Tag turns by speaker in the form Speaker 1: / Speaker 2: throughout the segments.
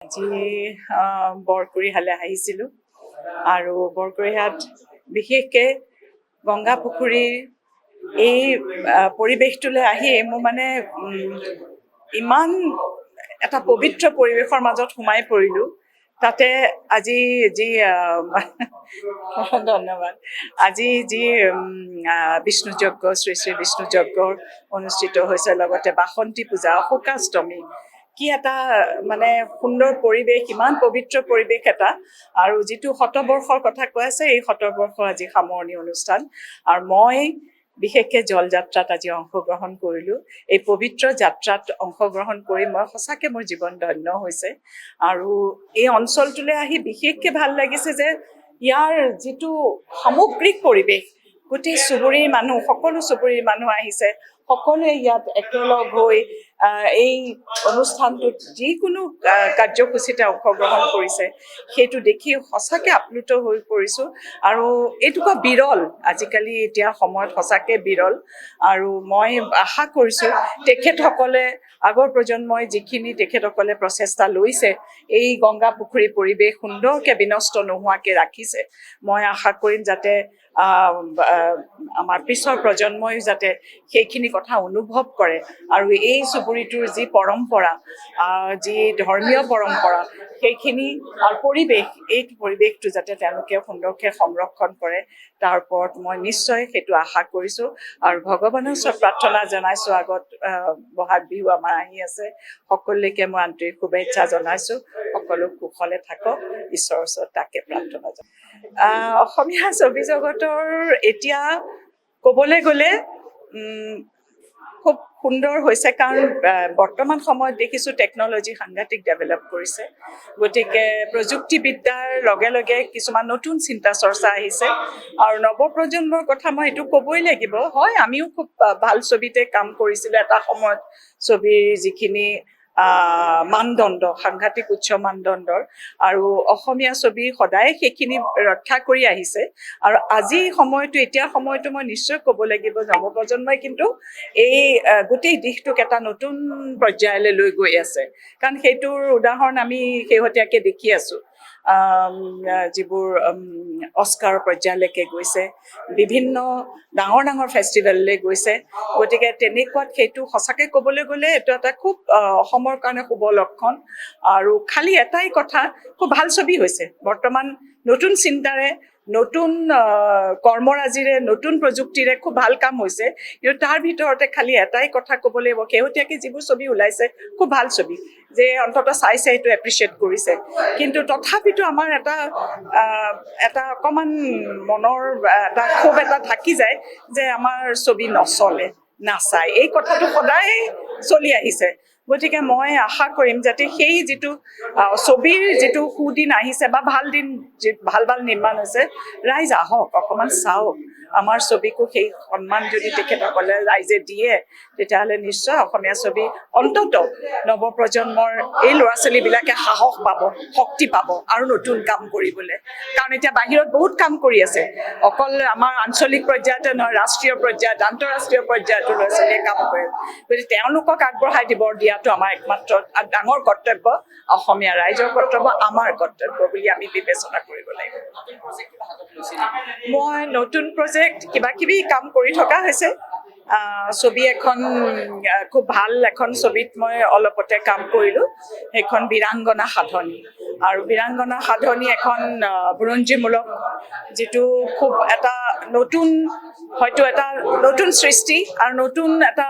Speaker 1: আজি বৰকুৰিহালে আহিছিলোঁ আৰু বৰকুৰিহাত বিশেষকৈ গংগা পুখুৰীৰ এই পৰিৱেশটোলৈ আহি মোৰ মানে ইমান এটা পবিত্ৰ পৰিৱেশৰ মাজত সোমাই পৰিলোঁ। তাতে আজি যি ধন্যবাদ। আজি যি বিষ্ণু যজ্ঞ, শ্ৰী শ্ৰী বিষ্ণু যজ্ঞ অনুষ্ঠিত হৈছে, লগতে বাসন্তী পূজা, অশোকাষ্টমী, কি এটা মানে সুন্দৰ পৰিৱেশ, ইমান পবিত্ৰ পৰিৱেশ এটা। আৰু যিটো শতবৰ্ষৰ কথা কৈ আছে, এই শতবৰ্ষ আজি সামৰণি অনুষ্ঠান। আৰু মই বিশেষকৈ জল যাত্ৰাত আজি অংশগ্ৰহণ কৰিলোঁ। এই পবিত্ৰ যাত্ৰাত অংশগ্ৰহণ কৰি মই সঁচাকৈ মোৰ জীৱন ধন্য হৈছে। আৰু এই অঞ্চলটোলৈ আহি বিশেষকৈ ভাল লাগিছে যে ইয়াৰ যিটো সামগ্ৰিক পৰিৱেশ, গোটেই চুবুৰীৰ মানুহ, সকলো চুবুৰীৰ মানুহ আহিছে, সকলোৱে ইয়াত একেলগ হৈ এই অনুষ্ঠানটোত যিকোনো কাৰ্যসূচীতে অংশগ্ৰহণ কৰিছে, সেইটো দেখি সঁচাকৈ আপ্লুত হৈ পৰিছোঁ। আৰু এইটোকা বিৰল, আজিকালি এতিয়া সময়ত সঁচাকৈ বিৰল। আৰু মই আশা কৰিছোঁ তেখেতসকলে, আগৰ প্ৰজন্মই যিখিনি তেখেতসকলে প্ৰচেষ্টা লৈছে, এই গংগা পুখুৰী পৰিৱেশ সুন্দৰকৈ বিনষ্ট নোহোৱাকৈ ৰাখিছে, মই আশা কৰিম যাতে আমাৰ পিছৰ প্ৰজন্মই যাতে সেইখিনি কথা অনুভৱ কৰে। আৰু এই চুবুৰীটোৰ যি পৰম্পৰা, যি ধৰ্মীয় পৰম্পৰা, সেইখিনি আৰু পৰিৱেশ, এই পৰিৱেশটো যাতে তেওঁলোকে সুন্দৰকৈ সংৰক্ষণ কৰে, তাৰ ওপৰত মই নিশ্চয় সেইটো আশা কৰিছোঁ। আৰু ভগৱানৰ ওচৰত প্ৰাৰ্থনা জনাইছোঁ, আগত বহাগ বিহু আমাৰ আহি আছে, সকলোকে মই আন্তৰিক শুভেচ্ছা জনাইছোঁ। সকলো কুশলে থাকক, ঈশ্বৰৰ ওচৰত তাকে প্ৰাৰ্থনা জনাইছোঁ। অসমীয়া ছবি জগতৰ এতিয়া ক'বলৈ গ'লে খুব সুন্দৰ হৈছে, কাৰণ বৰ্তমান সময়ত দেখিছোঁ টেকন'লজি সাংঘাতিক ডেভেলপ কৰিছে। গতিকে প্ৰযুক্তিবিদ্যাৰ লগে লগে কিছুমান নতুন চিন্তা চৰ্চা আহিছে। আৰু নৱপ্ৰজন্মৰ কথা মই এইটো ক'বই লাগিব, হয় আমিও খুব ভাল ছবিতে কাম কৰিছিলোঁ এটা সময়ত। ছবিৰ যিখিনি মানদণ্ড সাংঘাতিক উচ্চ মানদণ্ডৰ, আৰু অসমীয়া ছবি সদায় সেইখিনি ৰক্ষা কৰি আহিছে। আৰু আজি সময়টো, এতিয়া সময়টো মই নিশ্চয় ক'ব লাগিব, নৱপ্ৰজন্মই কিন্তু এই গোটেই দিশটোক এটা নতুন পৰ্যায়লৈ লৈ গৈ আছে। কাৰণ সেইটোৰ উদাহৰণ আমি শেহতীয়াকৈ দেখি আছোঁ, যিবোৰ অস্কাৰ পৰ্যায়লৈকে গৈছে, বিভিন্ন ডাঙৰ ডাঙৰ ফেষ্টিভেললৈ গৈছে। গতিকে তেনেকুৱাত সেইটো সঁচাকৈ ক'বলৈ গ'লে এইটো এটা খুব অসমৰ কাৰণে শুভ লক্ষণ। আৰু খালি এটাই কথা, খুব ভাল ছবি হৈছে বৰ্তমান, নতুন চিন্তাৰে, নতুন কৰ্মৰাজিৰে, নতুন প্ৰযুক্তিৰে খুব ভাল কাম হৈছে। কিন্তু তাৰ ভিতৰতে খালি এটাই কথা ক'ব লাগিব, শেহতীয়াকৈ যিবোৰ ছবি ওলাইছে খুব ভাল ছবি, যে অন্ততঃ চাইছে, সেইটো এপ্ৰিচিয়েট কৰিছে। কিন্তু তথাপিতো আমাৰ এটা অকণমান মনৰ এটা ক্ষোভ এটা থাকি যায় যে আমাৰ ছবি নচলে, নাচায়, এই কথাটো সদায় চলি আহিছে। গতিকে মই আশা কৰিম যাতে সেই যিটো ছবিৰ যিটো সুদিন আহিছে, বা ভাল দিন, ভাল ভাল নিৰ্মাণ হৈছে, ৰাইজ আহক, অকণমান চাওক আমাৰ ছবিকো। সেই সন্মান যদি তেখেতসকলে ৰাইজে দিয়ে, তেতিয়াহ'লে নিশ্চয় অসমীয়া ছবি অন্তত নৱপ্ৰজন্মৰ এই ল'ৰা ছোৱালীবিলাকে সাহস পাব, শক্তি পাব আৰু নতুন কাম কৰিবলৈ। কাৰণ এতিয়া বাহিৰত বহুত কাম কৰি আছে, অকল আমাৰ আঞ্চলিক পৰ্যায়তে নহয়, ৰাষ্ট্ৰীয় পৰ্যায়ত, আন্তঃৰাষ্ট্ৰীয় পৰ্যায়তো ল'ৰা ছোৱালীয়ে কাম কৰে। গতিকে তেওঁলোকক আগবঢ়াই দিয়াটো আমাৰ একমাত্ৰ ডাঙৰ কৰ্তব্য, অসমীয়া ৰাইজৰ কৰ্তব্য, আমাৰ কৰ্তব্য বুলি আমি বিবেচনা কৰিব লাগিব। মই নতুন প্ৰজেক্ট কিবা কিবি কাম কৰি থকা হৈছে। ছবি এখন, খুব ভাল এখন ছবিত মই অলপতে কাম কৰিলোঁ, সেইখন বীৰাংগনা সাধনী। আৰু বীৰাংগনা সাধনী এখন বুৰঞ্জীমূলক, যিটো খুব এটা নতুন, হয়তো এটা নতুন সৃষ্টি আৰু নতুন এটা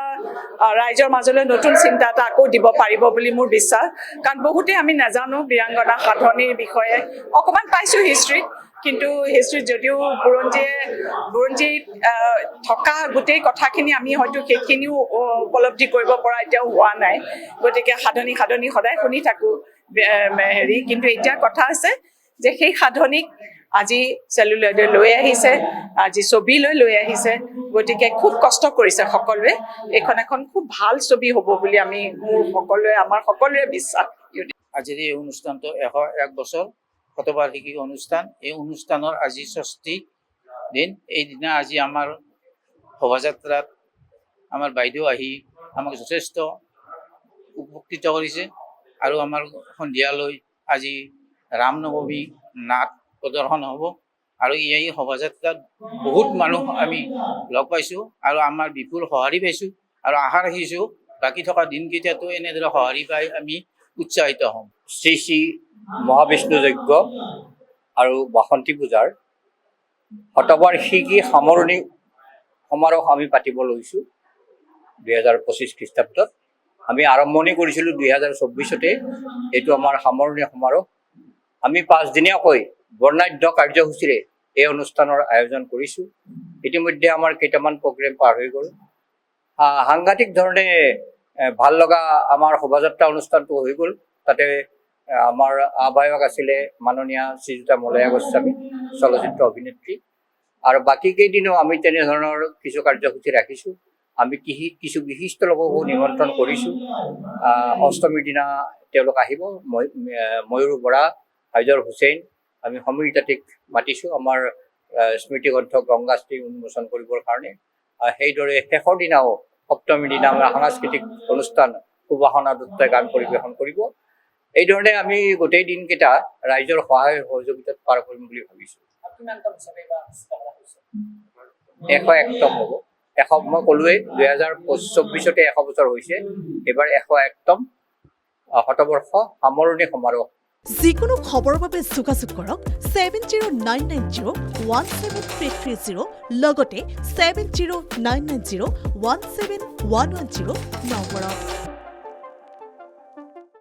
Speaker 1: ৰাইজৰ মাজলৈ নতুন চিন্তা এটা আকৌ দিব পাৰিব বুলি মোৰ বিশ্বাস। কাৰণ বহুতেই আমি নাজানো বীৰাংগনা সাধনীৰ বিষয়ে, অকণমান পাইছোঁ হিষ্ট্ৰীত, কিন্তু হিষ্ট্ৰীত যদিও বুৰঞ্জীত থকা গোটেই কথাখিনি আমি হয়তো সেইখিনিও উপলব্ধি কৰিব পৰা এতিয়াও হোৱা নাই। গতিকে সাধনী সদায় শুনি থাকোঁ কিন্তু এতিয়া কথা আছে যে সেই সাধনীক আজি চেলুলয়ডে লৈ আহিছে, আজি ছবিলৈ লৈ আহিছে। গতিকে খুব কষ্ট কৰিছে সকলোৱে, এইখন এখন খুব ভাল ছবি হ'ব বুলি আমাৰ সকলোৰে বিশ্বাস।
Speaker 2: আজিৰ এই অনুষ্ঠানটো 101 বছৰ শতবাৰ্ষিকী অনুষ্ঠান। এই অনুষ্ঠানৰ আজি ৬০ দিন। এইদিনা আজি আমাৰ শোভাযাত্ৰাত আমাৰ বাইদেউ আহি আমাক যথেষ্ট উপকৃত কৰিছে। আৰু আমাৰ সন্ধিয়ালৈ আজি ৰাম নৱমী নাট প্ৰদৰ্শন হ'ব আৰু এই শোভাযাত্ৰাত বহুত মানুহ আমি লগ পাইছোঁ আৰু আমাৰ বিপুল সঁহাৰি পাইছোঁ আৰু আশা ৰাখিছোঁ বাকী থকা দিনকেইটাতো এনেদৰে সঁহাৰি পাই আমি উৎসাহিত হ'ম।
Speaker 3: শ্ৰী শ্ৰী মহাবিষ্ণু যজ্ঞ আৰু বাসন্তী পূজাৰ শতবাৰ্ষিকী সামৰণি সমাৰোহ আমি পাতিব লৈছোঁ 2025 খ্ৰীষ্টাব্দত। আমি আৰম্ভণি কৰিছিলোঁ 2024 এইটো আমাৰ সামৰণি সমাৰোহ। আমি 5 দিনীয়াকৈ বৰ্ণাঢ্য কাৰ্যসূচীৰে এই অনুষ্ঠানৰ আয়োজন কৰিছোঁ। ইতিমধ্যে আমাৰ কেইটামান প্ৰগ্ৰেম পাৰ হৈ গ'ল। সাংঘাতিক ধৰণে ভাল লগা আমাৰ শোভাযাত্ৰা অনুষ্ঠানটো হৈ গ'ল। তাতে আমাৰ আহ্বায়ক আছিলে মাননীয়া শ্ৰীযুতা মলয়া গোস্বামী, চলচ্চিত্ৰ অভিনেত্ৰী। আৰু বাকী কেইদিনো আমি তেনেধৰণৰ কিছু কাৰ্যসূচী ৰাখিছোঁ। আমি কিছু বিশিষ্ট লোককো নিমন্ত্ৰণ কৰিছোঁ। অষ্টমীৰ দিনা তেওঁলোক আহিব। ময়ূৰ বৰা, হাইদৰ হুছেইন, আমি সমীৰ তাঁতীক মাতিছোঁ আমাৰ স্মৃতিগ্ৰন্থ গংগাশ্ৰী উন্মোচন কৰিবৰ কাৰণে। সেইদৰে শেষৰ দিনাও সপ্তমীৰ দিনা আমাৰ সাংস্কৃতিক অনুষ্ঠান সুবাসনা দত্তই গান পৰিৱেশন কৰিব। এইধৰণে আমি গোটেই দিনকেইটা ৰাইজৰ সহায় সহযোগিতাত পাৰ কৰিম বুলি ভাবিছোঁ। 101তম হ'ব। মই ক'লোৱেই 2024 100 বছৰ হৈছে। এইবাৰ 101তম শতবৰ্ষ সামৰণি সমাৰোহ।
Speaker 4: যিকোনো খবৰৰ বাবে যোগাযোগ কৰক 7099017330 লগতে 7099017110 নম্বৰত।